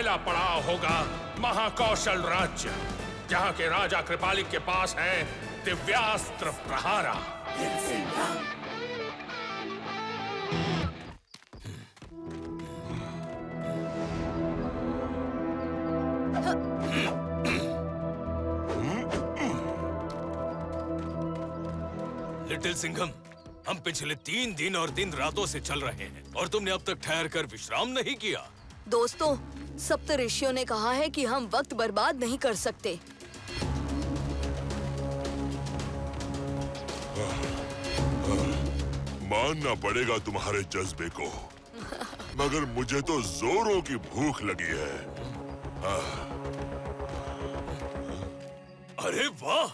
पहला पड़ाव होगा महाकौशल राज्य, जहाँ के राजा कृपालिक के पास है दिव्यास्त्र प्रहारा। लिटिल सिंघम, हम पिछले 3 दिन और 3 रातों से चल रहे हैं और तुमने अब तक ठहर कर विश्राम नहीं किया। दोस्तों, सप्तऋषियों ने कहा है कि हम वक्त बर्बाद नहीं कर सकते। मानना पड़ेगा तुम्हारे जज्बे को, मगर मुझे तो जोरों की भूख लगी है। अरे वाह!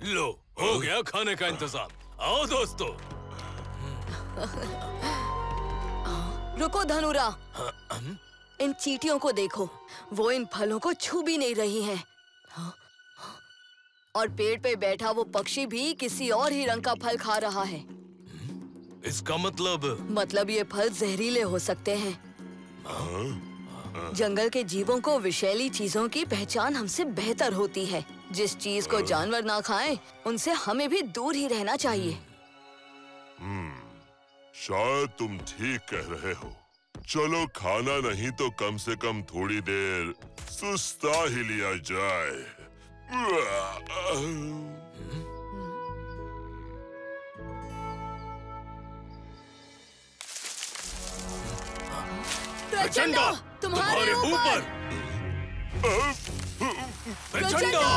लो, हो गया खाने का इंतजाम। आओ दोस्तों। रुको धनुरा, इन चींटियों को देखो, वो इन फलों को छू भी नहीं रही हैं। और पेड़ पे बैठा वो पक्षी भी किसी और ही रंग का फल खा रहा है। इसका मतलब ये फल जहरीले हो सकते हैं। जंगल के जीवों को विषैली चीजों की पहचान हमसे बेहतर होती है। जिस चीज को जानवर ना खाएं, उनसे हमें भी दूर ही रहना चाहिए। शायद तुम ठीक कह रहे हो। चलो, खाना नहीं तो कम से कम थोड़ी देर सुस्ता ही लिया जाए। प्रचंडा, तुम्हारे ऊपर! प्रचंडा!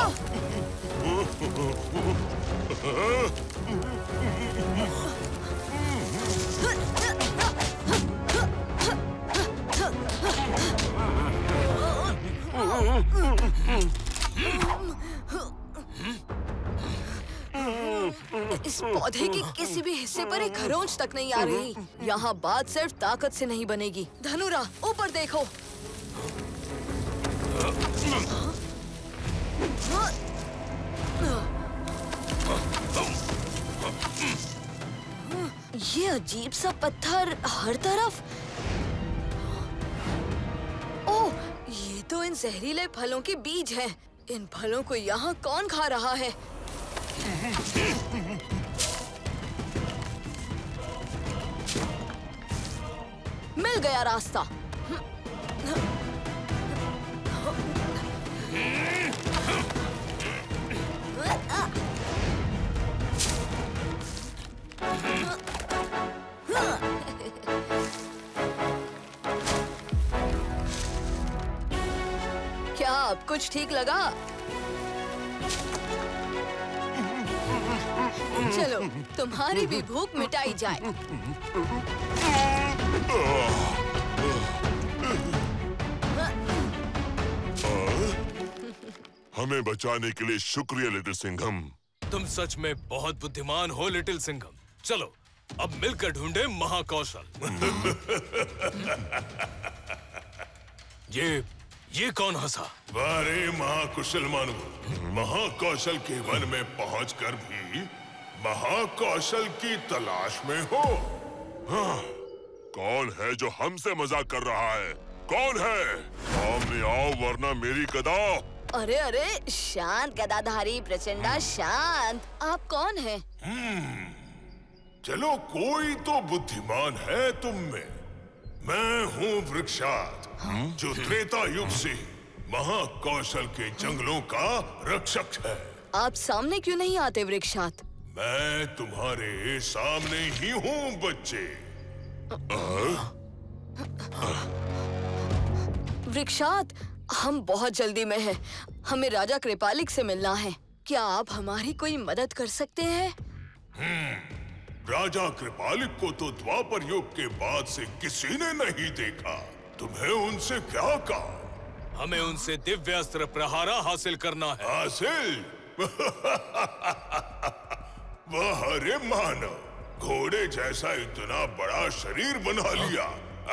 इस पौधे के किसी भी हिस्से पर एक खरोंच तक नहीं आ रही। यहाँ बात सिर्फ ताकत से नहीं बनेगी। धनुरा, ऊपर देखो। ये अजीब सा पत्थर हर तरफ। ओह, ये तो इन जहरीले फलों के बीज हैं। इन फलों को यहाँ कौन खा रहा है? मिल गया रास्ता। क्या अब कुछ ठीक लगा? चलो, तुम्हारी भी भूख मिटाई जाए। हमें बचाने के लिए शुक्रिया लिटिल सिंघम। तुम सच में बहुत बुद्धिमान हो लिटिल सिंघम। चलो, अब मिलकर ढूंढे महाकौशल। ये कौन हंसा? वारे महाकुशल मानव, महाकौशल के वन में पहुंचकर भी महाकौशल की तलाश में हो। हाँ, कौन है जो हमसे मजाक कर रहा है? कौन है? सामने आओ वरना मेरी गदा। अरे अरे, शांत गदाधारी प्रचंडा, शांत। आप कौन हैं? चलो, कोई तो बुद्धिमान है तुम में। मैं हूँ वृक्षात, जो त्रेता युग से महाकौशल के जंगलों का रक्षक है। आप सामने क्यों नहीं आते वृक्षात? मैं तुम्हारे सामने ही हूँ बच्चे। वृक्षात, हम बहुत जल्दी में हैं। हमें राजा कृपालिक से मिलना है। क्या आप हमारी कोई मदद कर सकते हैं? राजा कृपालिक को तो द्वापर युग के बाद से किसी ने नहीं देखा। तुम्हें उनसे क्या काम? हमें उनसे दिव्यास्त्र प्रहारा हासिल करना है। हासिल? वाह रे मानव, घोड़े जैसा इतना बड़ा शरीर बना लिया,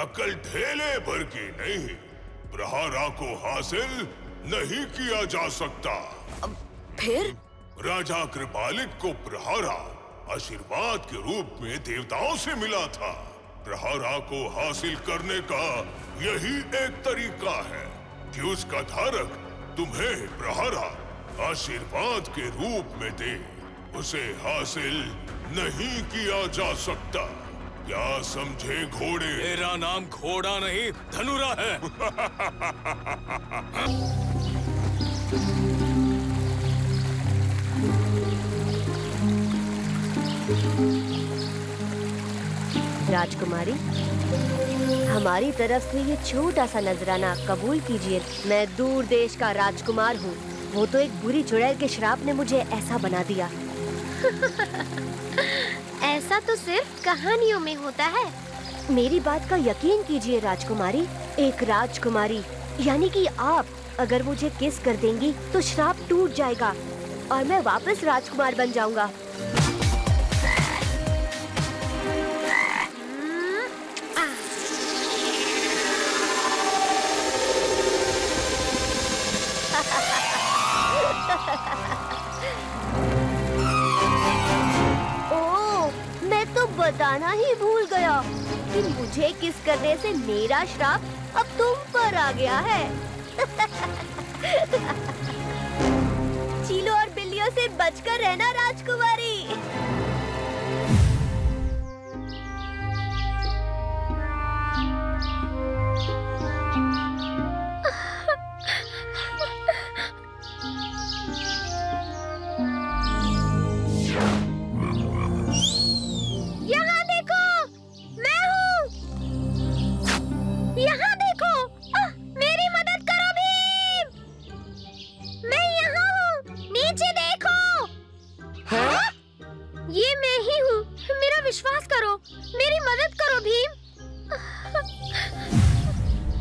अकल ढेले भर की नहीं। प्रहारा को हासिल नहीं किया जा सकता। फिर? राजा कृपालिक को प्रहारा आशीर्वाद के रूप में देवताओं से मिला था। प्रहरा को हासिल करने का यही एक तरीका है कि उसका धारक तुम्हें प्रहरा आशीर्वाद के रूप में दे। उसे हासिल नहीं किया जा सकता। क्या समझे घोड़े? मेरा नाम घोड़ा नहीं धनुरा है। राजकुमारी, हमारी तरफ से ये छोटा सा नजराना कबूल कीजिए। मैं दूर देश का राजकुमार हूँ। वो तो एक बुरी चुड़ैल के श्राप ने मुझे ऐसा बना दिया। ऐसा तो सिर्फ कहानियों में होता है। मेरी बात का यकीन कीजिए राजकुमारी। एक राजकुमारी यानी कि आप अगर मुझे किस कर देंगी तो श्राप टूट जाएगा और मैं वापस राजकुमार बन जाऊंगा। बताना ही भूल गया कि मुझे किस करने से मेरा श्राप अब तुम पर आ गया है। चीलों और बिल्लियों से बचकर रहना राजकुमारी।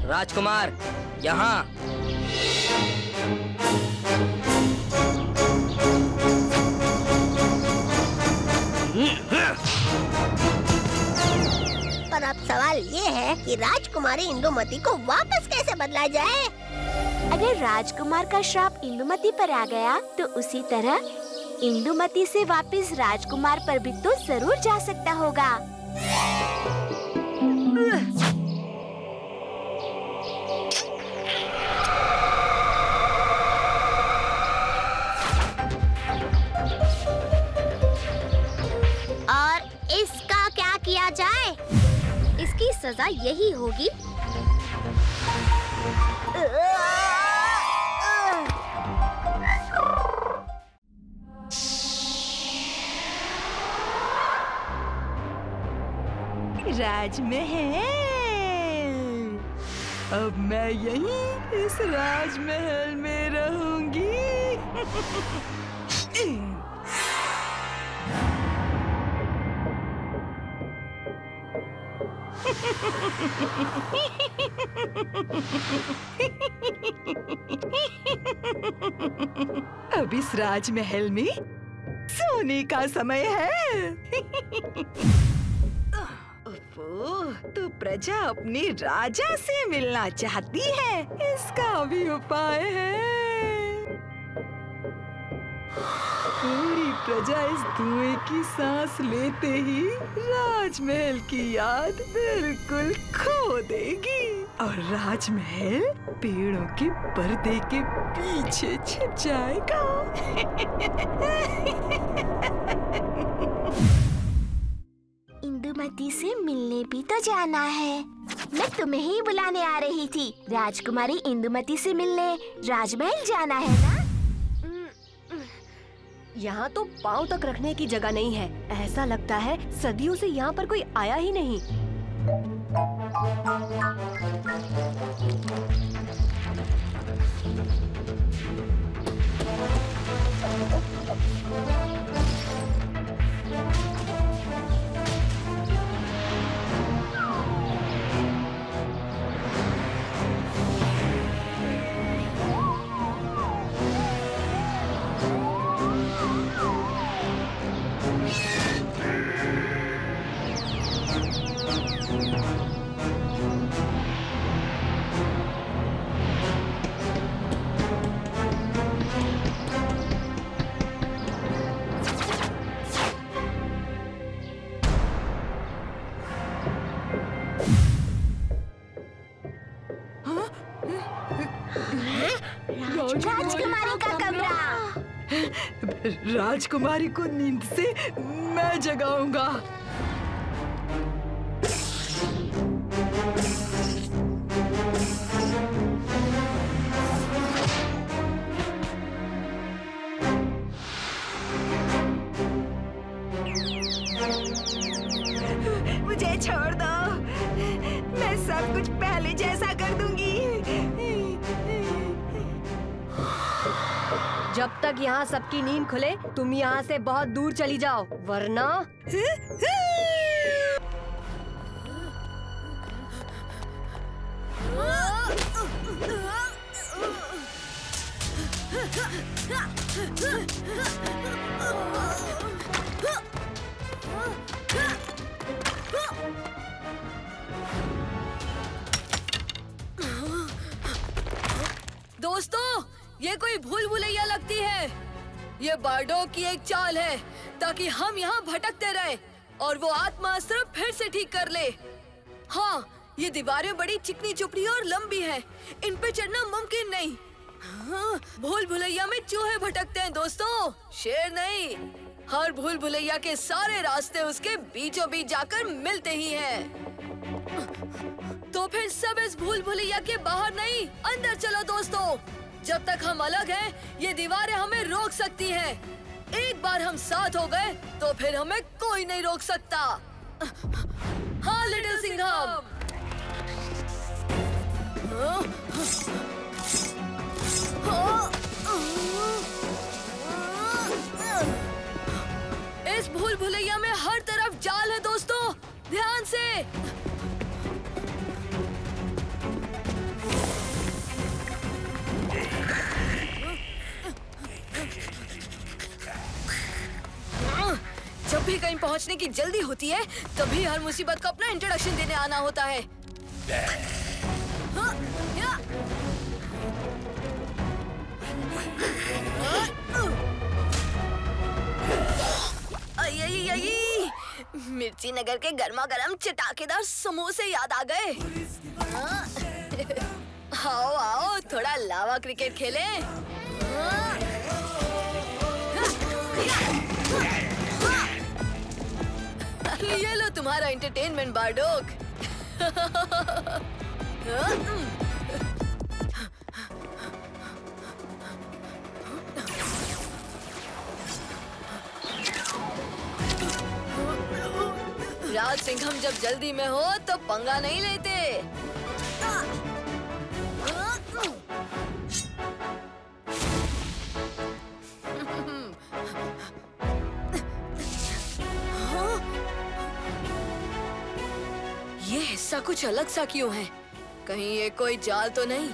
राजकुमार, यहाँ। पर अब सवाल ये है कि राजकुमारी इंदुमती को वापस कैसे बदला जाए? अगर राजकुमार का श्राप इंदुमती पर आ गया तो उसी तरह इंदुमती से वापस राजकुमार पर भी तो जरूर जा सकता होगा। और इसका क्या किया जाए? इसकी सजा यही होगी। राजमहल। अब मैं यहीं इस राजमहल में रहूंगी। अब इस राजमहल में सोने का समय है। तो प्रजा अपने राजा से मिलना चाहती है, इसका भी उपाय है। पूरी प्रजा इस धुएं की सांस लेते ही राजमहल की याद बिल्कुल खो देगी और राजमहल पेड़ों के पर्दे के पीछे छिप जाएगा। इंदुमती से मिलने भी तो जाना है। मैं तुम्हें ही बुलाने आ रही थी। राजकुमारी इंदुमती से मिलने राजमहल जाना है ना? यहाँ तो पाँव तक रखने की जगह नहीं है। ऐसा लगता है सदियों से यहाँ पर कोई आया ही नहीं। राजकुमारी को नींद से मैं जगाऊंगा। मुझे छोड़ दो, मैं सब कुछ पहले जैसा कर दूंगी। जब तक यहाँ सबकी नींद खुले तुम यहाँ से बहुत दूर चली जाओ, वरना दोस्तों, ये कोई भूल भुलैया लगती है। ये बारडोग की एक चाल है ताकि हम यहाँ भटकते रहे और वो आत्मा अस्त्र फिर से ठीक कर ले। हाँ, ये दीवारें बड़ी चिकनी चुपड़ी और लंबी हैं। इन पे चढ़ना मुमकिन नहीं। हाँ, भूल भुलैया में चूहे भटकते हैं दोस्तों, शेर नहीं। हर भूल भुलैया के सारे रास्ते उसके बीचों बीच जाकर मिलते ही हैं। तो फिर सब इस भूल भुलैया के बाहर नहीं, अंदर चलो दोस्तों। जब तक हम अलग हैं, ये दीवारें हमें रोक सकती हैं। एक बार हम साथ हो गए तो फिर हमें कोई नहीं रोक सकता। हाँ लिटिल सिंघम। इस भूल भुलैया में हर तरफ जाल है दोस्तों, ध्यान से। जब भी कहीं पहुंचने की जल्दी होती है, तभी हर मुसीबत को अपना इंट्रोडक्शन देने आना होता है। मिर्ची नगर के गर्मा गर्म चटाकेदार समोसे याद आ गए। आओ आओ, थोड़ा लावा क्रिकेट खेलें। ये लो तुम्हारा एंटरटेनमेंट बारडोग। राज सिंघम जब जल्दी में हो तो पंगा नहीं लेते। ये हिस्सा कुछ अलग सा क्यों है? कहीं ये कोई जाल तो नहीं?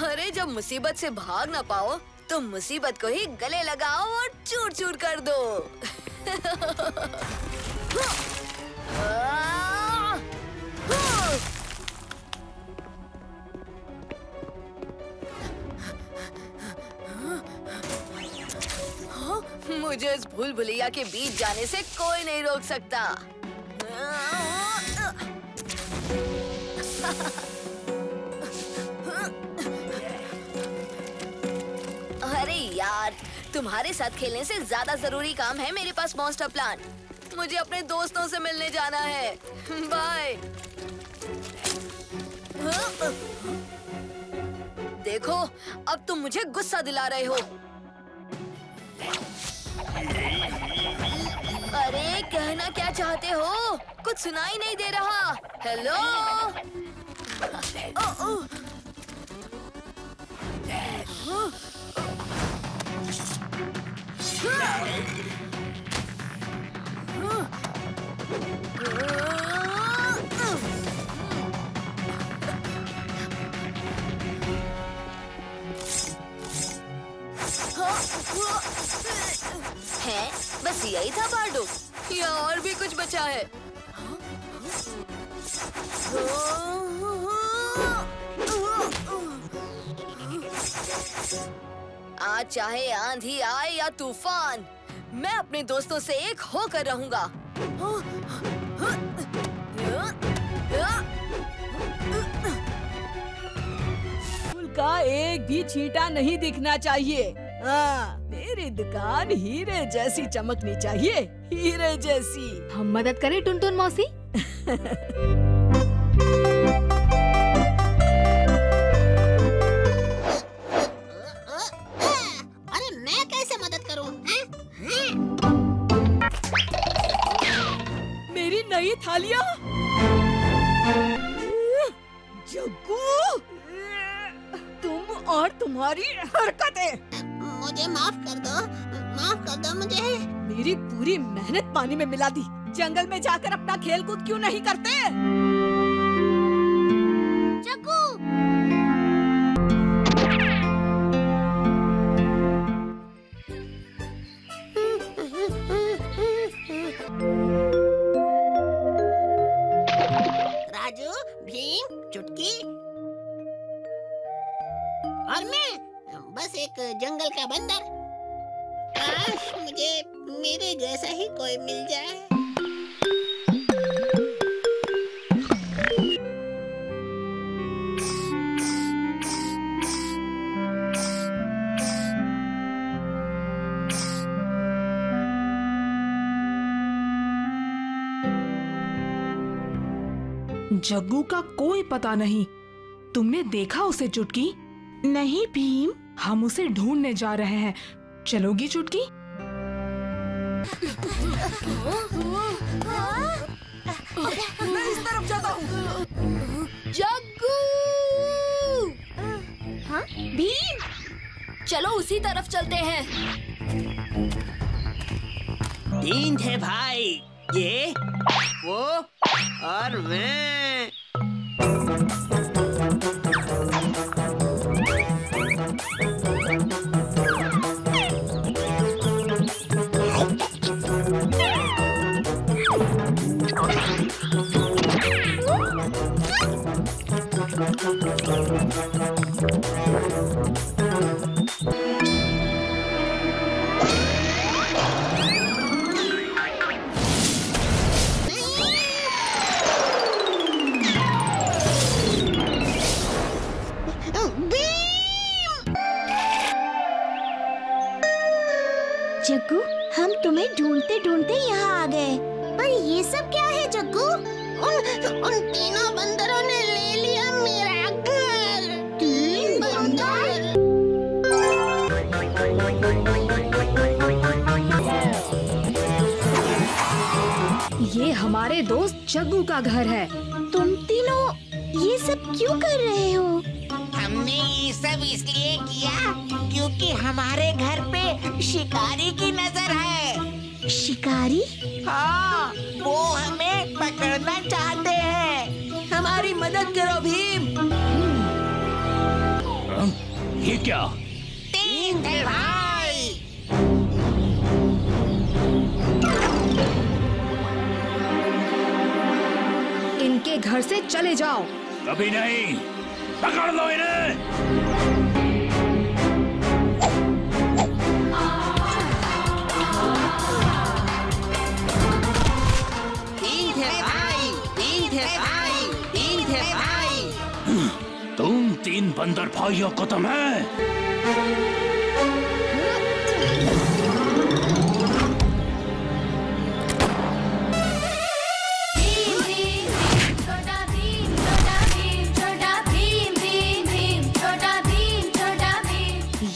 अरे जब मुसीबत से भाग ना पाओ तो मुसीबत को ही गले लगाओ और चूर चूर कर दो। मुझे इस भूल भुलैया के बीच जाने से कोई नहीं रोक सकता। अरे यार, तुम्हारे साथ खेलने से ज्यादा जरूरी काम है मेरे पास मॉन्स्टर प्लान। मुझे अपने दोस्तों से मिलने जाना है। बाय। देखो, अब तुम मुझे गुस्सा दिला रहे हो। अरे कहना क्या चाहते हो? कुछ सुनाई नहीं दे रहा। हेलो? बस यही था बार्डो, या और भी कुछ बचा है? आज चाहे आंधी आए या तूफान, मैं अपने दोस्तों से एक होकर रहूंगा। फूल का एक भी छींटा नहीं दिखना चाहिए। हाँ, मेरी दुकान हीरे जैसी चमकनी चाहिए, हीरे जैसी। हम मदद करें टुनटुन मौसी? अरे मैं कैसे मदद करूं? मेरी नई थालियाँ। जग्गू, तुम और तुम्हारी हरकतें। मुझे माफ कर दो मुझे। मेरी पूरी मेहनत पानी में मिला दी। जंगल में जाकर अपना खेल कूद क्यों नहीं करते? जग्गू, राजू, भीम, चुटकी और मैं बस एक जंगल का बंदर। काश मुझे मेरे जैसा ही कोई मिल जाए। जग्गू का कोई पता नहीं। तुमने देखा उसे चुटकी? नहीं भीम। हम उसे ढूंढने जा रहे हैं। चलोगी चुटकी? मैं इस तरफ जाता हूँ। जग्गू! हाँ? भीम! चलो उसी तरफ चलते हैं। 3 थे भाई, ये, वो और मैं। जग्गू, हम तुम्हें ढूंढते ढूंढते यहाँ आ गए। पर ये सब क्या है जग्गू? उन तीनों बंदरों ने ले लिया मेरा घर। 3 बंदर? ये हमारे दोस्त जग्गू का घर है। तुम तीनों ये सब क्यों कर रहे हो? हमने ये सब इसलिए किया क्योंकि हमारे घर पे शिकारी की नजर है। शिकारी? हाँ, वो हमें पकड़ना चाहते हैं। हमारी मदद करो भीम। ये क्या? 3 थे भाई। इनके घर से चले जाओ। कभी नहीं, पकड़ लो इन्हें। तुम 3 बंदर भाइयों को तुम है।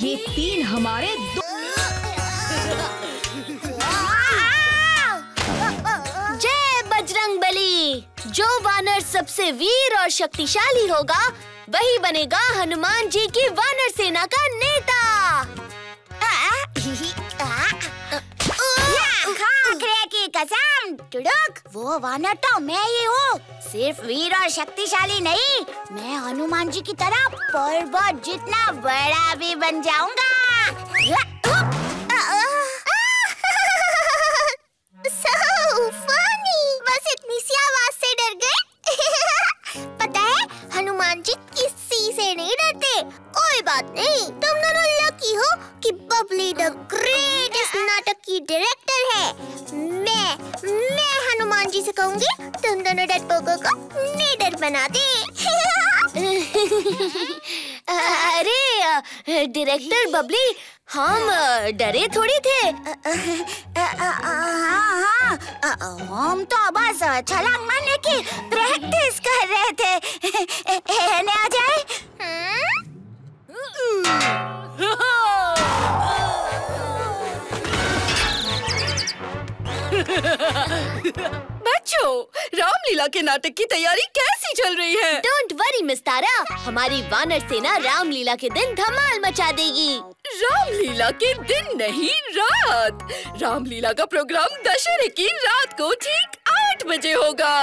ये 3 हमारे जय बजरंगबली। जो वानर सबसे वीर और शक्तिशाली होगा वही बनेगा हनुमान जी की वानर सेना का नेता। खाकरे की कसम टुडुक, वो वानर तो मैं ही हूँ। सिर्फ वीर और शक्तिशाली नहीं, मैं हनुमान जी की तरह पर्वत जितना बड़ा भी बन जाऊंगा। डायरेक्टर है। मैं हनुमान जी से कहूँगी तुम दोनों डरपोकों को निडर बना दे। अरे डायरेक्टर बबली, हम डरे थोड़ी थे। हम तो बस छलांग मारने की प्रैक्टिस कर रहे थे। आ जाए। बच्चों, रामलीला के नाटक की तैयारी कैसी चल रही है? डोंट वरी मिस तारा, हमारी वानर सेना रामलीला के दिन धमाल मचा देगी। रामलीला के दिन नहीं, रात। रामलीला का प्रोग्राम दशहरे की रात को ठीक 8 बजे होगा।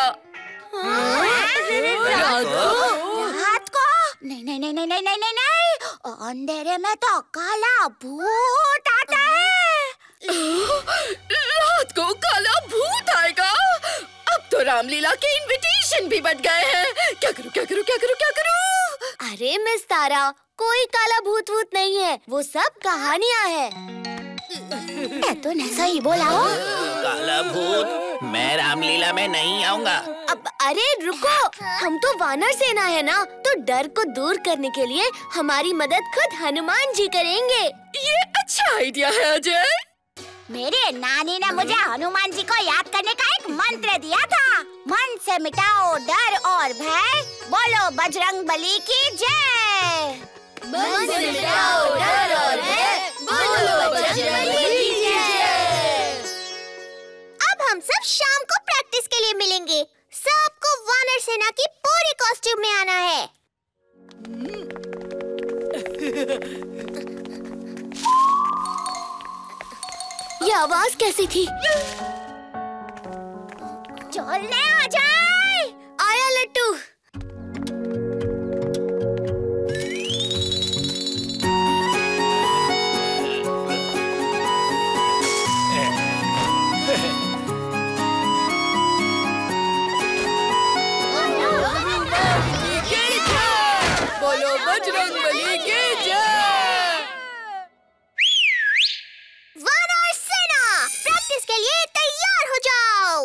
रात को? नहीं, अंधेरे में तो काला भूत आता है। रात को काला भूत आएगा? अब तो रामलीला के इनविटेशन भी बढ़ गए हैं। क्या करूं? अरे मिस तारा, कोई काला भूत नहीं है, वो सब कहानियाँ हैं। तो ऐसा ही बोला हो। काला भूत, मैं रामलीला में नहीं आऊंगा। अब अरे रुको, हम तो वानर सेना है ना, तो डर को दूर करने के लिए हमारी मदद खुद हनुमान जी करेंगे। ये अच्छा आइडिया है अजय। मेरे नानी ने मुझे हनुमान जी को याद करने का एक मंत्र दिया था। मन से मिटाओ डर और भय, बोलो बजरंग बली की जय। मन से मिटाओ डर और भय, बोलो बजरंग बली की जय। अब हम सब शाम को प्रैक्टिस के लिए मिलेंगे। सबको वानर सेना की पूरी कॉस्ट्यूम में आना है। ये आवाज कैसी थी? चलने आ जाए। आया लट्टू। बोलो बजरंग बली की जय। वानर सेना, प्रैक्टिस के लिए तैयार हो जाओ।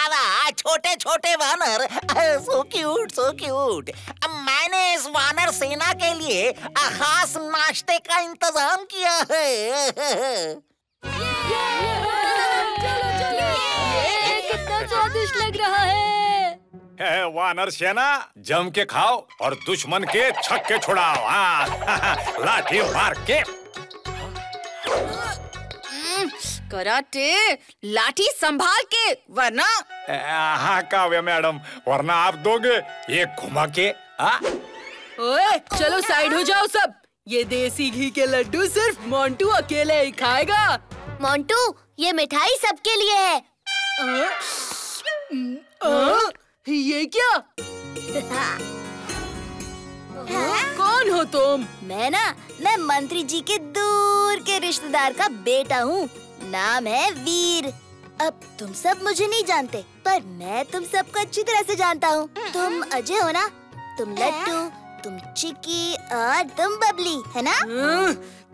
वाह, छोटे छोटे वानर, सो क्यूट। मैंने इस वानर सेना के लिए खास नाश्ते का इंतजाम किया है। कितना स्वादिष्ट लग रहा है। वानर सेना, जम के खाओ और दुश्मन के छक्के छुड़ाओ। लाठी मार के। कराटे, लाठी संभाल के, वरना। हाँ काव्या मैडम, वरना आप दोगे एक घुमा के। ओए, चलो साइड हो जाओ सब। ये देसी घी के लड्डू सिर्फ मोंटू अकेले ही खाएगा। मोंटू, ये मिठाई सबके लिए है। ये क्या? कौन हो तुम? मैं मंत्री जी के दूर के रिश्तेदार का बेटा हूँ। नाम है वीर। अब तुम सब मुझे नहीं जानते, पर मैं तुम सबको अच्छी तरह से जानता हूँ। तुम अजय हो ना? तुम लट्टू, तुम चिक्की और तुम बबली, है ना?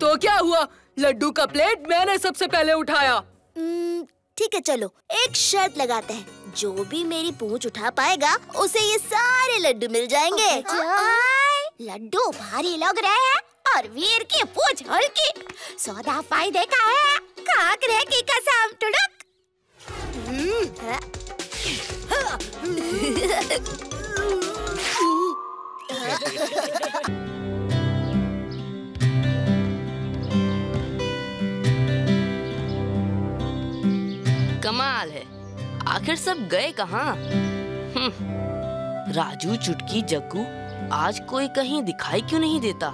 तो क्या हुआ? लड्डू का प्लेट मैंने सबसे पहले उठाया। ठीक है, चलो एक शर्त लगाते हैं। जो भी मेरी पूंछ उठा पाएगा उसे ये सारे लड्डू मिल जाएंगे। लड्डू भारी लग रहे हैं और वीर की पूंछ हल्की। सौदा फायदे का है। काकरे की कसम टुडुक। कमाल है, आखिर सब गए कहाँ? राजू, चुटकी, जग्गू, आज कोई कहीं दिखाई क्यों नहीं देता?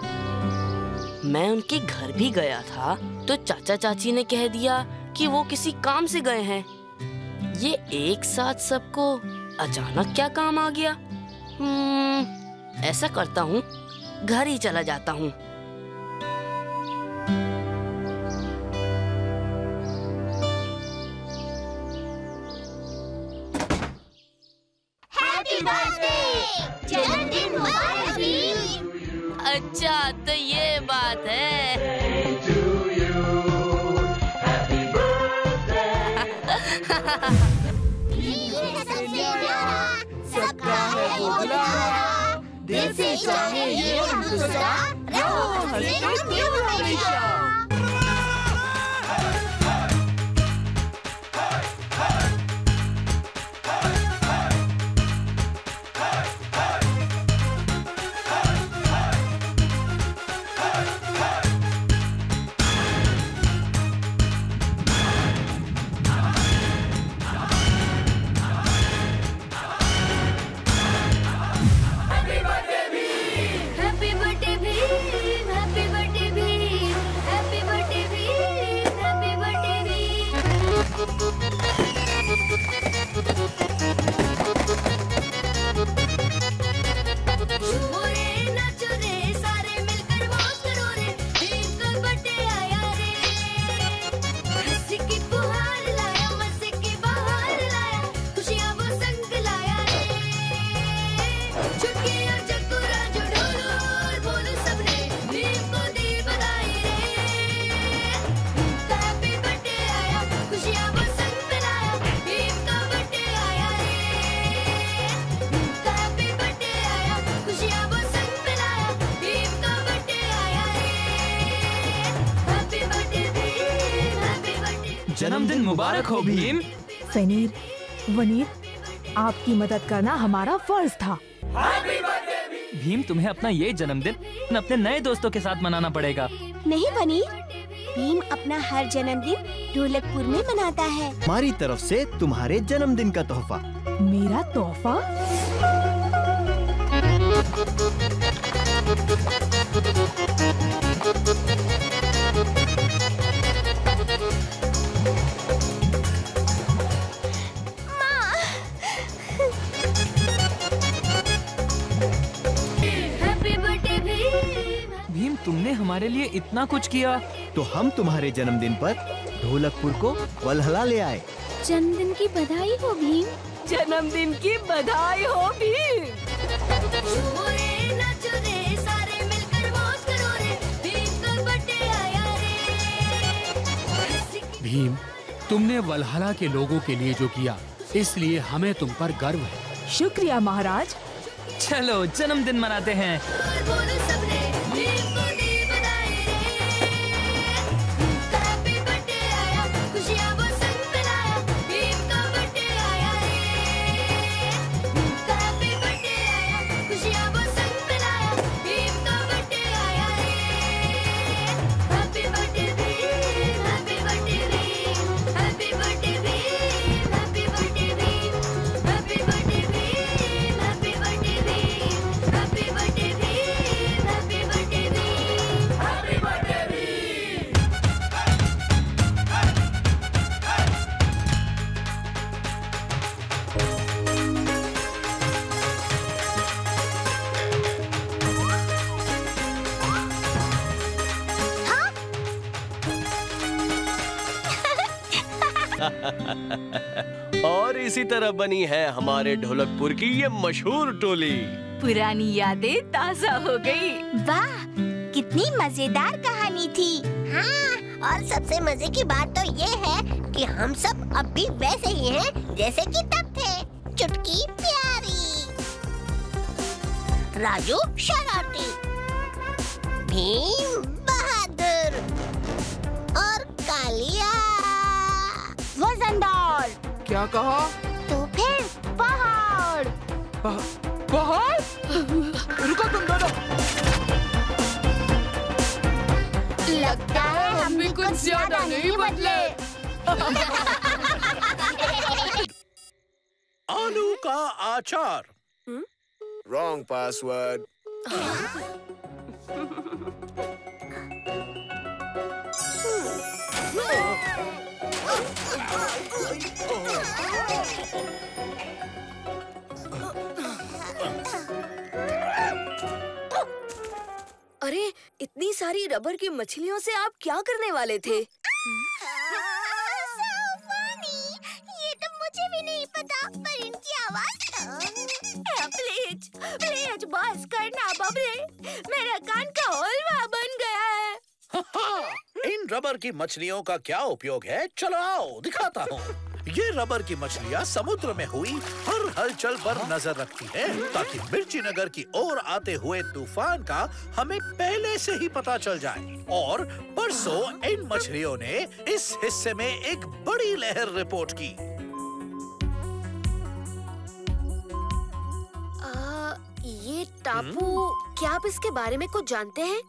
मैं उनके घर भी गया था तो चाचा चाची ने कह दिया कि वो किसी काम से गए हैं। ये एक साथ सबको अचानक क्या काम आ गया? ऐसा करता हूँ, घर ही चला जाता हूँ। अच्छा, तो ये बात बात है। सबका है बोला, दिल से चाहे ये हिंदुस्तान, रहो हंसते क्यों हमेशा। जन्मदिन मुबारक हो भीम। फनीर, वनीर, आपकी मदद करना हमारा फर्ज था। भीम, तुम्हें अपना ये जन्मदिन अपने नए दोस्तों के साथ मनाना पड़ेगा। नहीं वनीर, भीम अपना हर जन्मदिन ढोलकपुर में मनाता है। हमारी तरफ से तुम्हारे जन्मदिन का तोहफा। मेरा तोहफा? भीम, तुमने हमारे लिए इतना कुछ किया। तो हम तुम्हारे जन्मदिन पर ढोलकपुर को वलहला ले आए। जन्मदिन की बधाई हो भीम। जन्मदिन की बधाई हो भीम। भीम, तुमने वलहला के लोगों के लिए जो किया, इसलिए हमें तुम पर गर्व है। शुक्रिया महाराज। चलो जन्मदिन मनाते हैं। और इसी तरह बनी है हमारे ढोलकपुर की ये मशहूर टोली। पुरानी यादें ताजा हो गई। वाह, कितनी मजेदार कहानी थी। हाँ, और सबसे मजे की बात तो ये है कि हम सब अब भी वैसे ही हैं जैसे कि तब थे। चुटकी प्यारी, राजू शरारती, भीम बहादुर और कालिया वजनदार। क्या कहा? तो फिर पहाड़। पहाड़? रुको तुम दोनों। लगता है हम भी कुछ ज्यादा नहीं बदले। आलू का आचार। Wrong password. अरे, इतनी सारी रबर की मछलियों से आप क्या करने वाले थे? ये तो मुझे भी नहीं पता, पर इनकी आवाज। प्लीज प्लीज बस करना बबले, मेरा कान का हलवा बन गया है। रबर की मछलियों का क्या उपयोग है, चलो आओ दिखाता हूँ। ये रबर की मछलियाँ समुद्र में हुई हर हलचल पर नजर रखती हैं, ताकि मिर्ची नगर की ओर आते हुए तूफान का हमें पहले से ही पता चल जाए। और परसों इन मछलियों ने इस हिस्से में एक बड़ी लहर रिपोर्ट की। ये टापू, क्या आप इसके बारे में कुछ जानते हैं?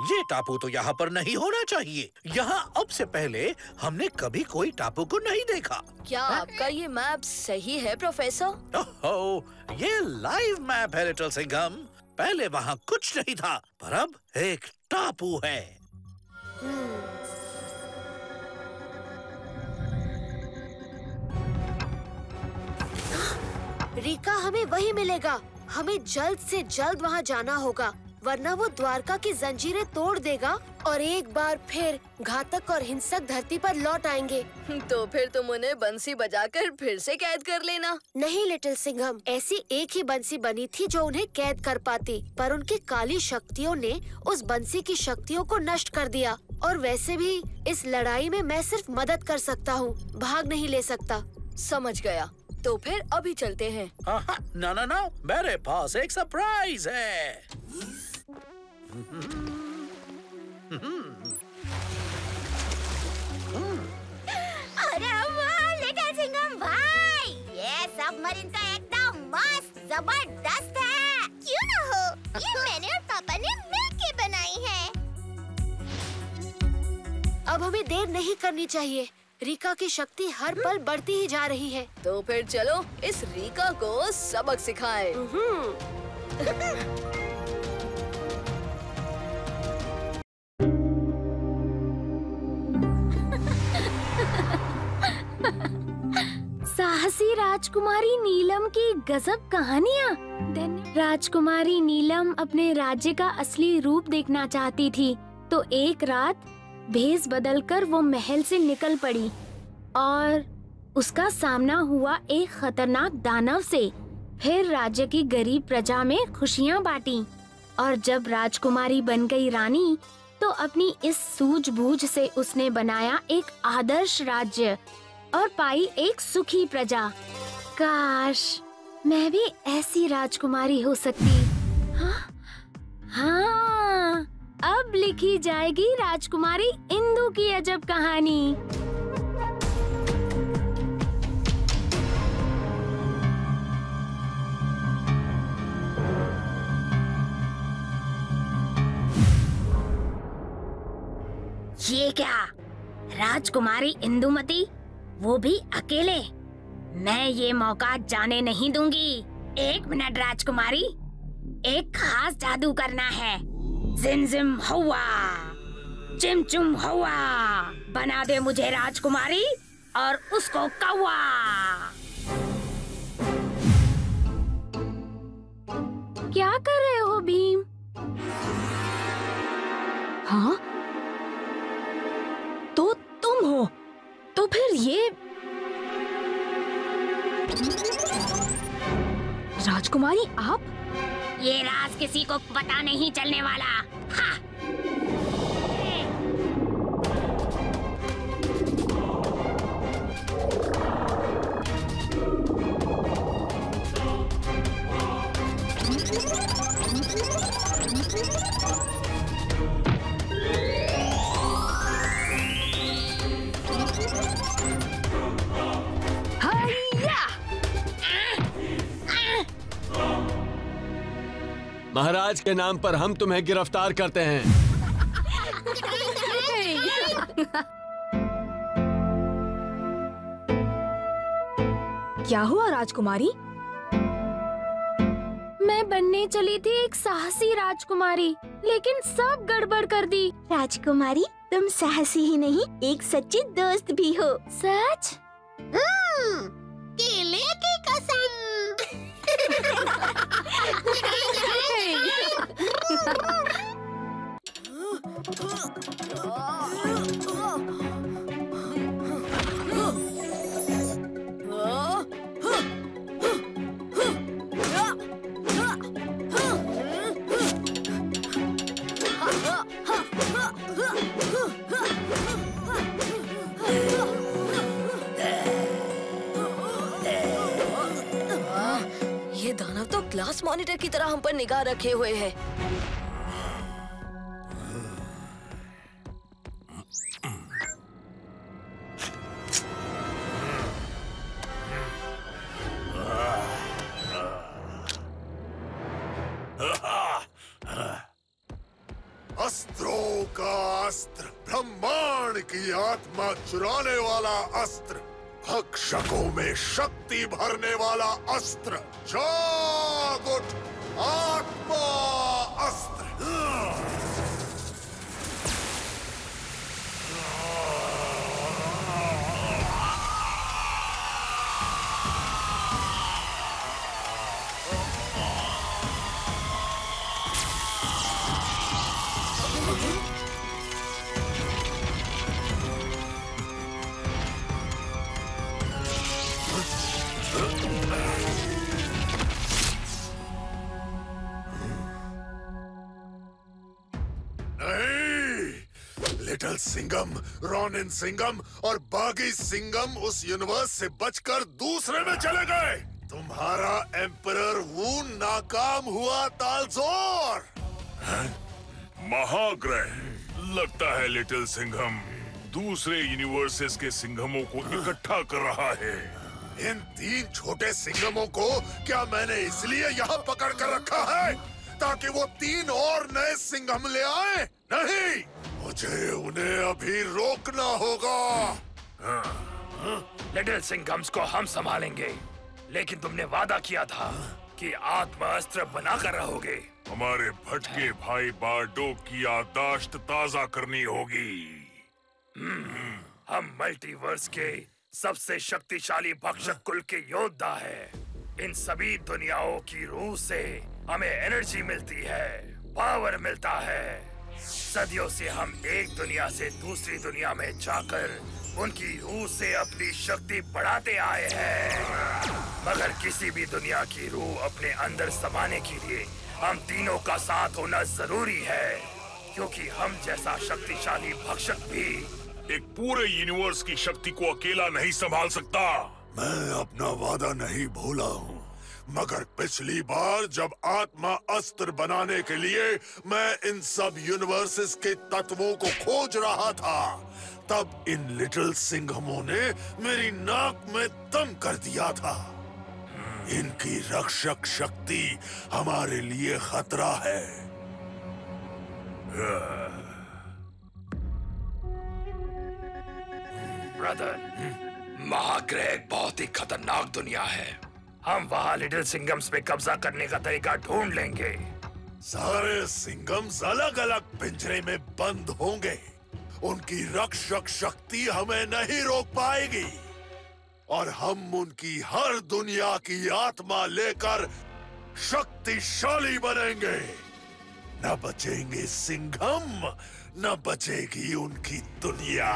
ये टापू तो यहाँ पर नहीं होना चाहिए। यहाँ अब से पहले हमने कभी कोई टापू को नहीं देखा। क्या आपका ये मैप सही है प्रोफेसर? ओह, ये लाइव मैप है लिटिल सिंघम। पहले वहाँ कुछ नहीं था, पर अब एक टापू है। रीका, हमें वही मिलेगा। हमें जल्द से जल्द वहाँ जाना होगा, वरना वो द्वारका की जंजीरें तोड़ देगा और एक बार फिर घातक और हिंसक धरती पर लौट आएंगे। तो फिर तुम उन्हें बंसी बजाकर फिर से कैद कर लेना। नहीं लिटिल सिंघम, ऐसी एक ही बंसी बनी थी जो उन्हें कैद कर पाती, पर उनकी काली शक्तियों ने उस बंसी की शक्तियों को नष्ट कर दिया। और वैसे भी इस लड़ाई में मैं सिर्फ मदद कर सकता हूँ, भाग नहीं ले सकता। समझ गया, तो फिर अभी चलते हैं। ना ना ना, मेरे पास एक सरप्राइज है। अरे वाह लिटिल सिंघम भाई, ये सबमरीन तो एकदम मस्त जबरदस्त है। क्यों ना हो, ये मैंने और पापा ने मिलके बनाई है। अब हमें देर नहीं करनी चाहिए। रीका की शक्ति हर पल बढ़ती ही जा रही है। तो फिर चलो इस रीका को सबक सिखाएं। साहसी राजकुमारी नीलम की गजब कहानियाँ। राजकुमारी नीलम अपने राज्य का असली रूप देखना चाहती थी, तो एक रात भेष बदलकर वो महल से निकल पड़ी और उसका सामना हुआ एक खतरनाक दानव से। फिर राज्य की गरीब प्रजा में खुशियाँ बांटी और जब राजकुमारी बन गई रानी, तो अपनी इस सूझबूझ से उसने बनाया एक आदर्श राज्य और पाई एक सुखी प्रजा। काश मैं भी ऐसी राजकुमारी हो सकती। हाँ, अब लिखी जाएगी राजकुमारी इंदु की अजब कहानी। ये क्या, राजकुमारी इंदुमती, वो भी अकेले? मैं ये मौका जाने नहीं दूंगी। 1 मिनट राजकुमारी, एक खास जादू करना है। जिम जिम हवा, चिम चुम हवा, बना दे मुझे राजकुमारी और उसको कौवा। क्या कर रहे हो भीम? हाँ, तो तुम हो? तो फिर ये राजकुमारी आप? ये राज किसी को पता नहीं चलने वाला। हाँ। महाराज के नाम पर हम तुम्हें गिरफ्तार करते हैं। क्या हुआ राजकुमारी? मैं बनने चली थी एक साहसी राजकुमारी, लेकिन सब गड़बड़ कर दी। राजकुमारी, तुम साहसी ही नहीं, एक सच्ची दोस्त भी हो। सच? केले की कसम। मॉनिटर की तरह हम पर निगाह रखे हुए हैं। अस्त्रों का अस्त्र, ब्रह्मांड की आत्मा चुराने वाला अस्त्र, भक्षकों में शक्ति भरने वाला अस्त्र, जाग उठ आत्मा अस्त्र। लिटिल सिंघम, रॉनिन सिंघम और बागी सिंघम उस यूनिवर्स से बचकर दूसरे में चले गए। तुम्हारा एम्परर वू नाकाम हुआ तालजोर। महाग्रह, लगता है लिटिल सिंघम दूसरे यूनिवर्सेस के सिंघमों को इकट्ठा कर रहा है। इन 3 छोटे सिंघमों को क्या मैंने इसलिए यहाँ पकड़ कर रखा है ताकि वो 3 और नए सिंघम ले आए? नहीं, मुझे उन्हें अभी रोकना होगा। लिटिल सिंघम्स को हम संभालेंगे, लेकिन तुमने वादा किया था कि आत्मास्त्र बनाकर रहोगे। हमारे भटके भाई बारडोक की याददाश्त ताजा करनी होगी। हम मल्टीवर्स के सबसे शक्तिशाली भक्षक कुल के योद्धा हैं। इन सभी दुनियाओं की रूह से हमें एनर्जी मिलती है, पावर मिलता है। सदियों से हम एक दुनिया से दूसरी दुनिया में जाकर उनकी रूह से अपनी शक्ति बढ़ाते आए हैं। मगर किसी भी दुनिया की रूह अपने अंदर समाने के लिए हम तीनों का साथ होना जरूरी है, क्योंकि हम जैसा शक्तिशाली भक्षक भी एक पूरे यूनिवर्स की शक्ति को अकेला नहीं संभाल सकता। मैं अपना वादा नहीं भूला हूँ, मगर पिछली बार जब आत्मा अस्त्र बनाने के लिए मैं इन सब यूनिवर्सेस के तत्वों को खोज रहा था, तब इन लिटिल सिंघमों ने मेरी नाक में दम कर दिया था। इनकी रक्षक शक्ति हमारे लिए खतरा है। ब्रदर, महाग्रह एक बहुत ही खतरनाक दुनिया है। हम वहाँ लिटिल सिंघम्स पे कब्जा करने का तरीका ढूंढ लेंगे। सारे सिंघम्स अलग अलग पिंजरे में बंद होंगे। उनकी रक्षक शक्ति हमें नहीं रोक पाएगी और हम उनकी हर दुनिया की आत्मा लेकर शक्तिशाली बनेंगे। न बचेंगे सिंघम, न बचेगी उनकी दुनिया।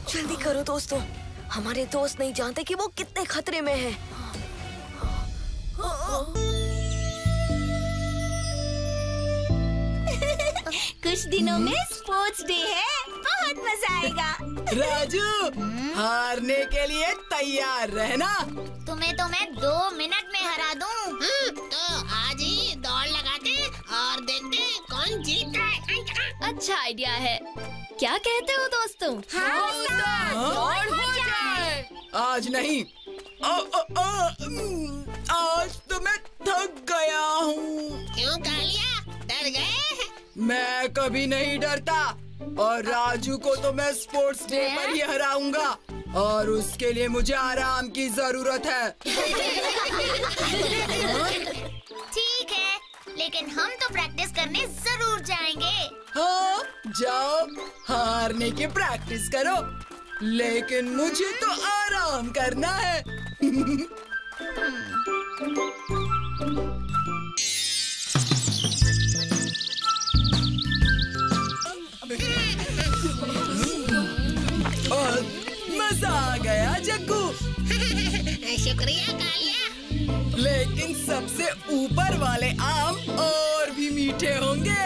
जल्दी करो दोस्तों, हमारे दोस्त नहीं जानते कि वो कितने खतरे में हैं। कुछ दिनों में स्पोर्ट्स डे है, बहुत मजा आएगा। राजू, हारने के लिए तैयार रहना। तुम्हें तो मैं 2 मिनट में हरा दूं। तो आज ही दौड़ लगाते और देखते कौन जीतता है। अच्छा आइडिया है, क्या कहते हो दोस्तों? दौड़ हो जाए। आज नहीं, आज तो मैं थक गया हूँ। क्यों कालिया, डर गए? मैं कभी नहीं डरता और राजू को तो मैं स्पोर्ट्स डे पर ही हराऊंगा और उसके लिए मुझे आराम की जरूरत है। ठीक है, लेकिन हम तो प्रैक्टिस करने जरूर जाएंगे। हाँ, जाओ हारने की प्रैक्टिस करो, लेकिन मुझे तो आराम करना है। मजा आ गया जग्गू। शुक्रिया कालिया। लेकिन सबसे ऊपर वाले आम और भी मीठे होंगे।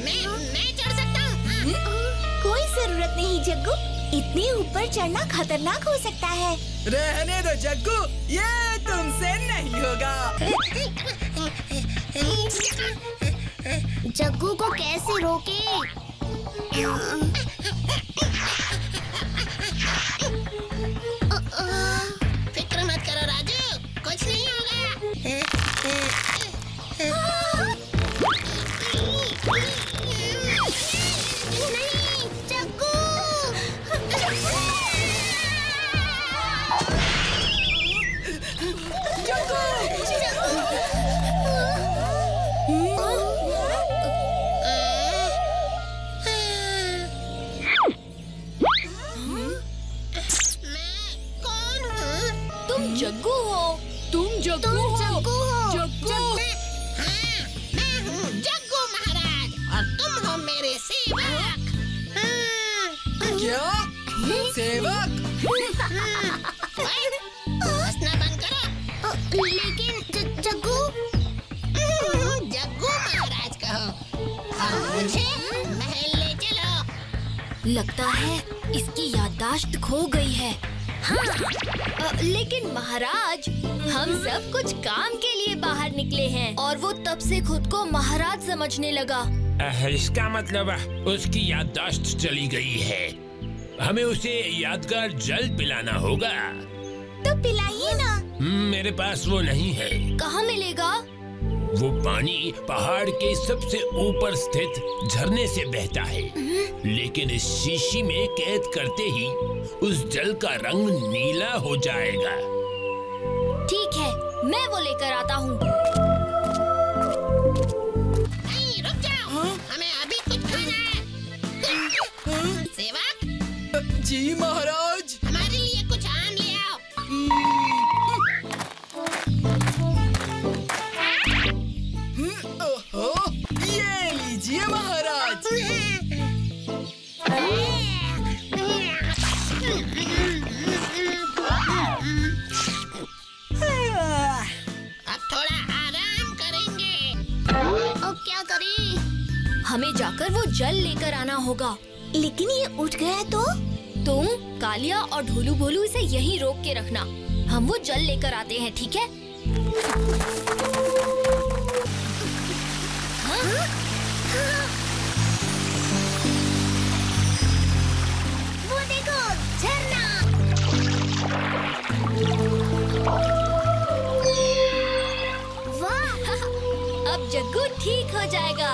मैं चढ़ सकता हूँ। कोई जरूरत नहीं जग्गू, इतने ऊपर चढ़ना खतरनाक हो सकता है। रहने दो जग्गू, ये तुमसे नहीं होगा। जग्गू को कैसे रोके? फिक्र मत करो राजू, कुछ नहीं होगा। नहीं जग्गू, तुम जग्गू हो। तुम जग्गू हो। जग्गू। हाँ, मैं हूँ जग्गू महाराज और तुम हो मेरे सेवक। क्या? सेवक? हंसना बंद करो। लेकिन जग्गू जग्गू महाराज कहो और मुझे महल ले चलो। लगता है इसकी याददाश्त खो गई है। हाँ, लेकिन महाराज, हम सब कुछ काम के लिए बाहर निकले हैं और वो तब से खुद को महाराज समझने लगा। इसका मतलब उसकी याददाश्त चली गई है। हमें उसे यादगार जल पिलाना होगा। तो पिलाइए ना। मेरे पास वो नहीं है। कहाँ मिलेगा? वो पानी पहाड़ के सबसे ऊपर स्थित झरने से बहता है, लेकिन इस शीशी में कैद करते ही उस जल का रंग नीला हो जाएगा। ठीक है, मैं वो लेकर आता हूँ। नहीं, रुक जाओ। हमें अभी कुछ खाना है। सेवक। जी महाराज। हमारे लिए कुछ आम ले आओ। ओहो, ये लीजिए महाराज। अब थोड़ा आराम करेंगे। अब क्या करें? हमें जाकर वो जल लेकर आना होगा। लेकिन ये उठ गया तो? तुम, कालिया और ढोलू भोलू इसे यहीं रोक के रखना। हम वो जल लेकर आते हैं, ठीक है? वो देखो, झरना। वाह! अब जग्गू ठीक हो जाएगा।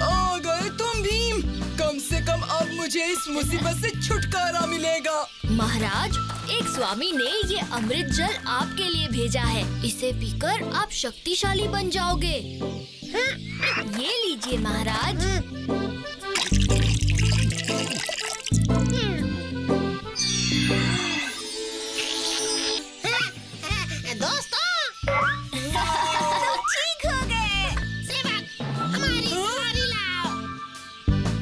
आ गए तुम भीम। कम से कम अब मुझे इस मुसीबत से छुटकारा मिलेगा। महाराज, एक स्वामी ने ये अमृत जल आपके लिए भेजा है। इसे पीकर आप शक्तिशाली बन जाओगे। ये लीजिए महाराज। दोस्तों, ठीक हो गए। सेवक, हमारी सवारी लाओ।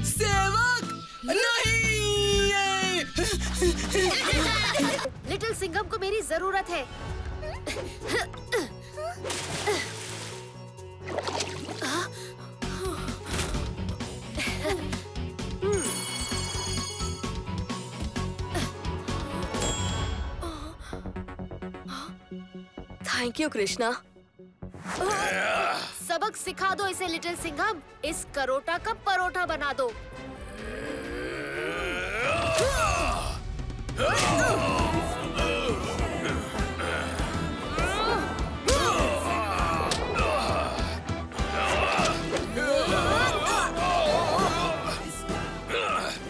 सेवक नहीं। लिटिल सिंघम को मेरी जरूरत है। Thank you Krishna. सबक सिखा दो इसे लिटिल सिंघम। इस करोटा का परोठा बना दो।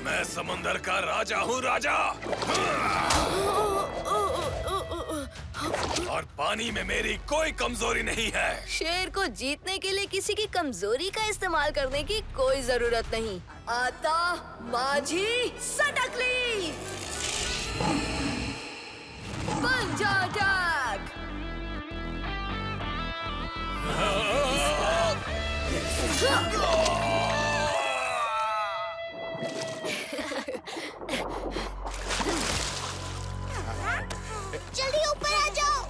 मैं समुंदर का राजा हूँ, राजा। और पानी में मेरी कोई कमजोरी नहीं है। शेर को जीतने के लिए किसी की कमजोरी का इस्तेमाल करने की कोई जरूरत नहीं। आता माझी सटकली पंजा अटैक। जल्दी ऊपर आ जाओ।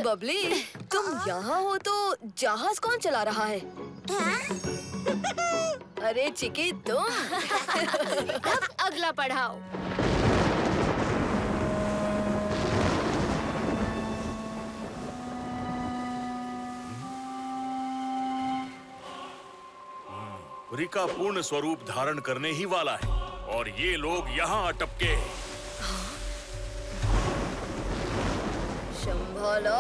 बबली, तुम यहाँ हो तो जहाज कौन चला रहा है? अरे चिकी तुम। अब अगला पढ़ाओ। पुरी का पूर्ण स्वरूप धारण करने ही वाला है और ये लोग यहाँ अटपके। शंभाला,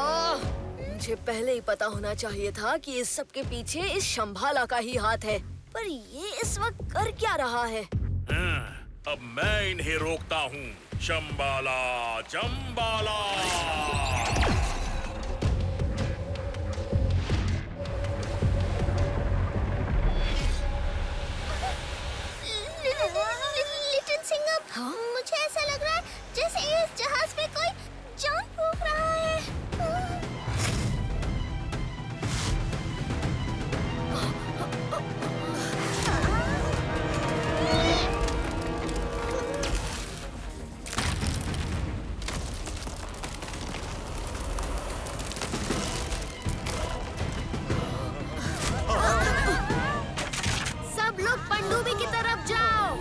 मुझे पहले ही पता होना चाहिए था कि इस सब के पीछे इस शंभाला का ही हाथ है। पर ये इस वक्त कर क्या रहा है? अब मैं इन्हें रोकता हूँ। शंभाला, चंबाला। लिटिल सिंघम, मुझे ऐसा लग रहा है जैसे इस जहाज पे कोई जान फूंक रहा है। सब लोग पनडुब्बी की तरफ जाओ।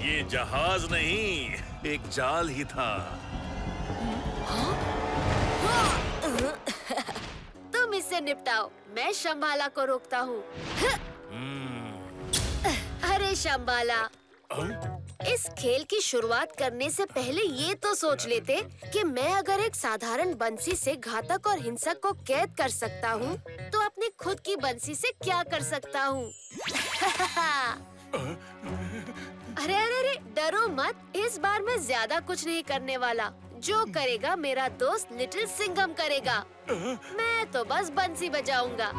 ये जहाज नहीं, एक जाल ही था। तुम इससे निपटाओ, मैं शंभाला को रोकता हूँ। अरे शंभाला, इस खेल की शुरुआत करने से पहले ये तो सोच लेते कि मैं अगर एक साधारण बंसी से घातक और हिंसक को कैद कर सकता हूँ, तो अपनी खुद की बंसी से क्या कर सकता हूँ। अरे अरे अरे, डरो मत, इस बार मैं ज्यादा कुछ नहीं करने वाला। जो करेगा मेरा दोस्त लिटिल सिंघम करेगा। मैं तो बस बंसी बजाऊंगा।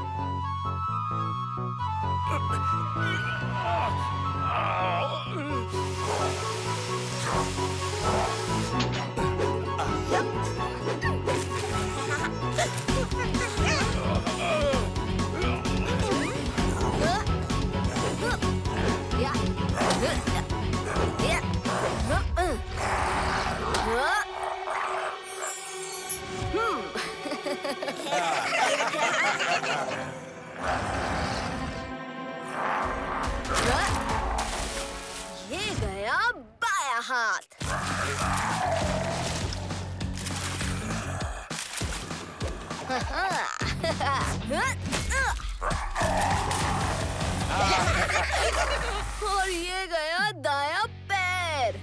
ये गया बाया हाथ। और ये गया दाया पैर।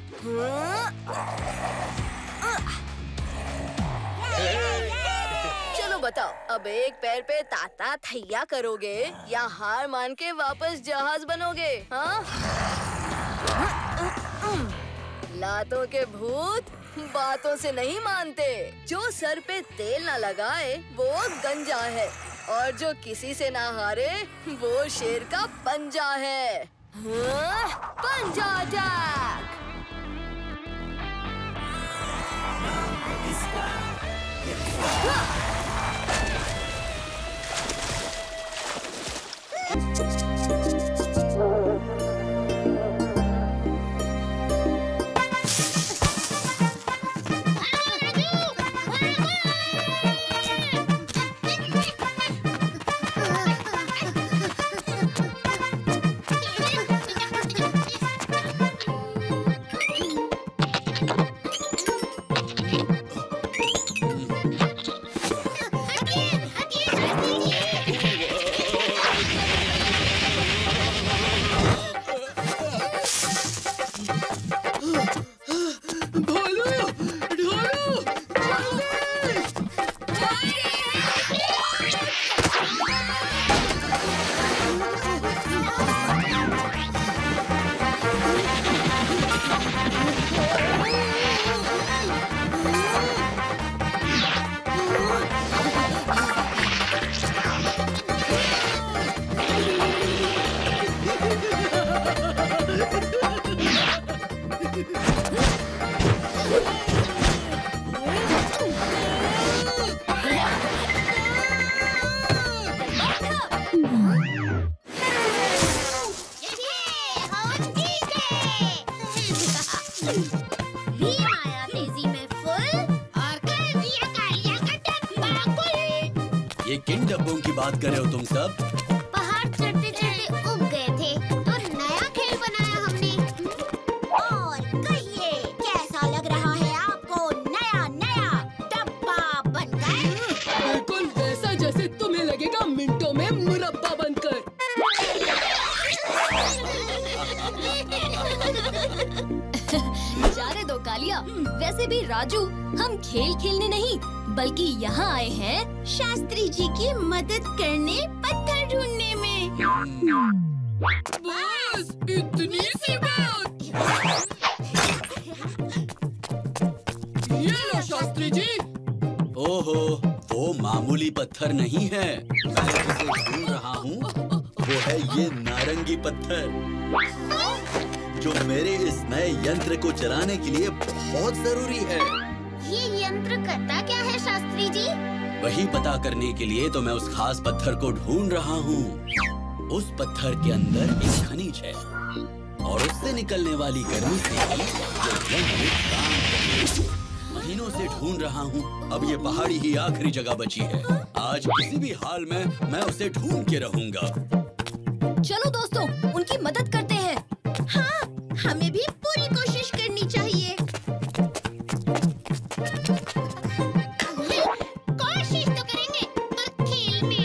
चलो बताओ, अब एक पैर पे ताता थैया करोगे या हार मान के वापस जहाज बनोगे? हाँ? लातों के भूत बातों से नहीं मानते। जो सर पे तेल ना लगाए वो गंजा है, और जो किसी से ना हारे वो शेर का पंजा है। हाँ? पंजा अटैक। ये किन डब्बों की बात कर रहे हो तुम सब? पहाड़ चढ़ते चढ़ते उब गए थे तो नया खेल बनाया हमने। और कहिए कैसा लग रहा है आपको नया नया डब्बा बनकर? बिल्कुल वैसा जैसे तुम्हें लगेगा मिनटों में मुरब्बा बनकर। जाने दो कालिया। वैसे भी राजू, हम खेल खेलने नहीं बल्कि यहाँ आए हैं शास्त्री जी की मदद करने, पत्थर ढूंढने में। बस इतनी सी बात। ये लो शास्त्री जी। ओहो, वो मामूली पत्थर नहीं है। मैं जिसे ढूंढ रहा हूँ वो है ये नारंगी पत्थर, जो मेरे इस नए यंत्र को चलाने के लिए बहुत जरूरी है। ये यंत्र करता क्या है शास्त्री जी? वही पता करने के लिए तो मैं उस खास पत्थर को ढूंढ रहा हूँ। उस पत्थर के अंदर एक खनिज है और उससे निकलने वाली गर्मी से ही जो यंत्र काम करेगा। महीनों से ढूंढ रहा हूँ, अब ये पहाड़ी ही आखिरी जगह बची है। आज किसी भी हाल में मैं उसे ढूंढ के रहूंगा। चलो दोस्तों, उनकी मदद करते हैं। हाँ, हमें भी पूरी कोशिश करनी चाहिए। कोशिश तो करेंगे, पर खेल में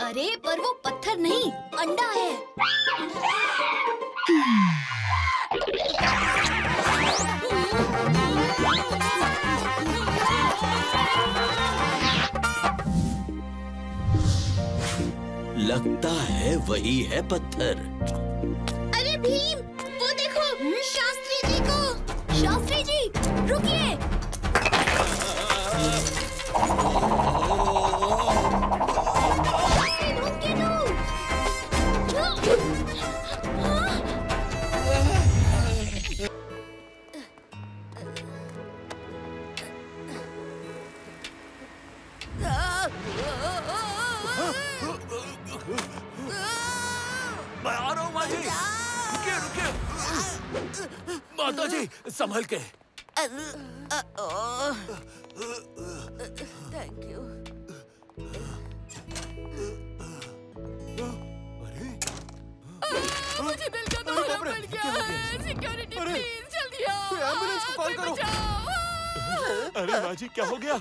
अरे पर वो पत्थर नहीं, अंडा है। लगता है वही है पत्थर। अरे भीम, वो देखो शास्त्री जी को। शास्त्री जी, रुकिए। मैं आ रहा हूँ माँ जी। रुकिए रुकिए। माता जी संभल के। Thank you. मुझे दिल का दौरा पड़ गया है। सिक्योरिटी प्लीज जल्दी आओ। एम्बुलेंस को कॉल करो। अरे माँ जी क्या हो गया?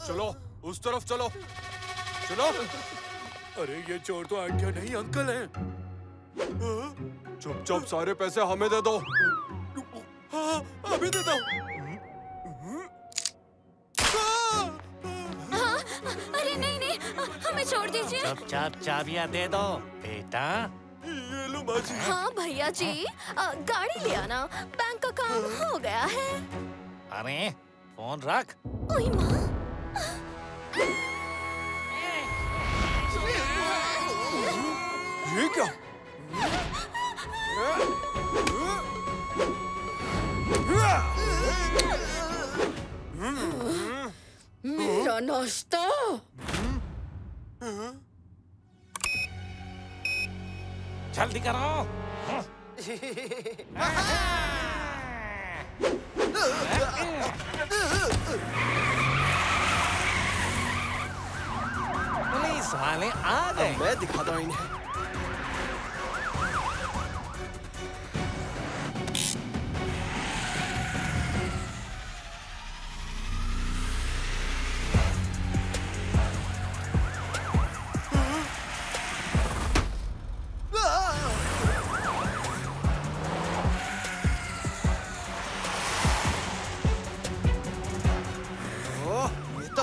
चलो उस तरफ चलो। चलो। अरे ये चोर तो आंटिया नहीं अंकल हैं। चुपचाप सारे पैसे हमें दे दो। हाँ, अभी दे दो। अरे नहीं नहीं, हमें छोड़ दीजिए। चुपचाप चाबियां दे दो बेटा। ये लो माँ जी। हाँ भैया जी, गाड़ी ले आना, बैंक का काम हो गया है। अरे फोन रख। ओए माँ। ये क्या? मेरा नाश्ता। जल्दी करो। पुलिस वाले आ गए। मैं दिखाता हूँ इन्हें।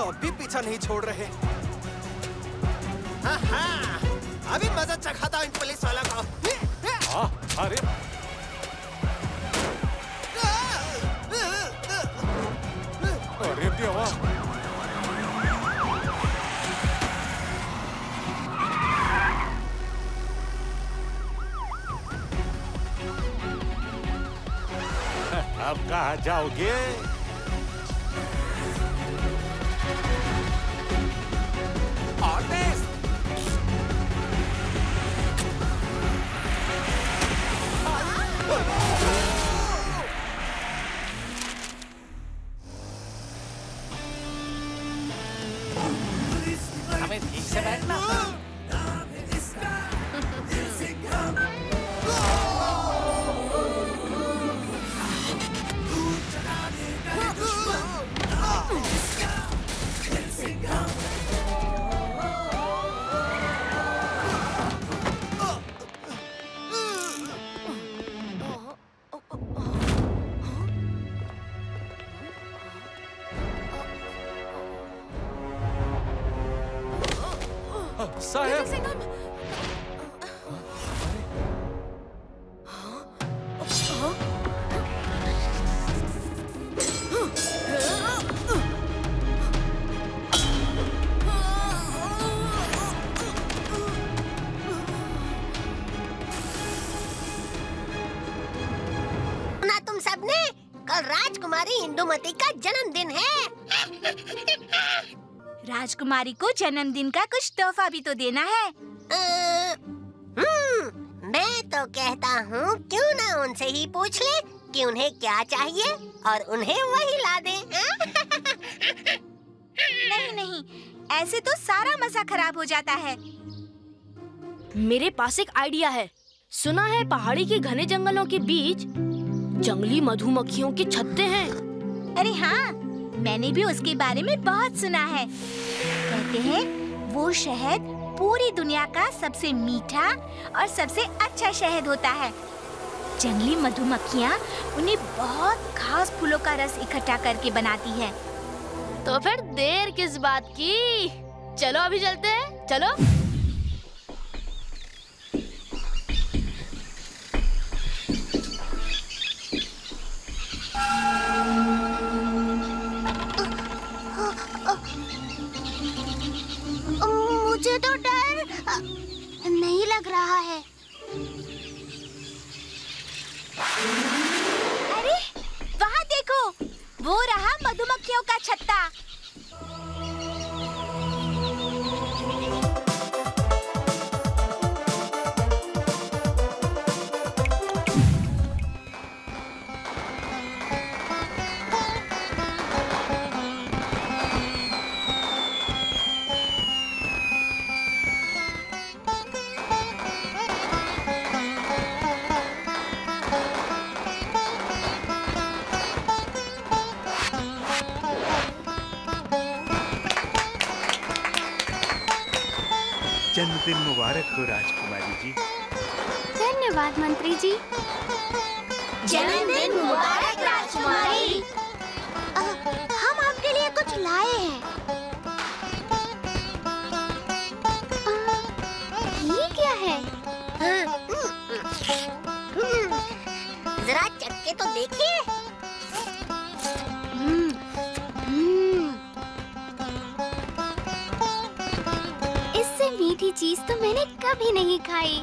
अब भी पीछा नहीं छोड़ रहे। हाँ, अभी मजा चखाता हूँ इन पुलिस वाला को। अरे अरे देवा, अब कहाँ जाओगे? हमें ठीक से बैठना। साहब, सुना तुम सबने? कल राजकुमारी इंदुमती का जन्मदिन है। राजकुमारी को जन्मदिन का कुछ तोहफा भी तो देना है। मैं तो कहता हूँ क्यों ना उनसे ही पूछ ले कि उन्हें क्या चाहिए और उन्हें वही ला दे। नहीं नहीं, ऐसे तो सारा मजा खराब हो जाता है। मेरे पास एक आइडिया है। सुना है पहाड़ी के घने जंगलों के बीच जंगली मधुमक्खियों के छत्ते हैं। अरे हाँ, मैंने भी उसके बारे में बहुत सुना है। कहते हैं वो शहद पूरी दुनिया का सबसे मीठा और सबसे अच्छा शहद होता है। जंगली मधुमक्खियाँ उन्हें बहुत खास फूलों का रस इकट्ठा करके बनाती है। तो फिर देर किस बात की? चलो अभी चलते हैं, चलो। मुझे तो डर नहीं लग रहा है। अरे वहाँ देखो, वो रहा मधुमक्खियों का छत्ता। जन्मदिन मुबारक हो राजकुमारी जी। धन्यवाद मंत्री जी। जन्मदिन मुबारक राजकुमारी। हम आपके लिए कुछ लाए हैं। ये क्या है? जरा चख के तो देखिए। मीठी चीज तो मैंने कभी नहीं खाई।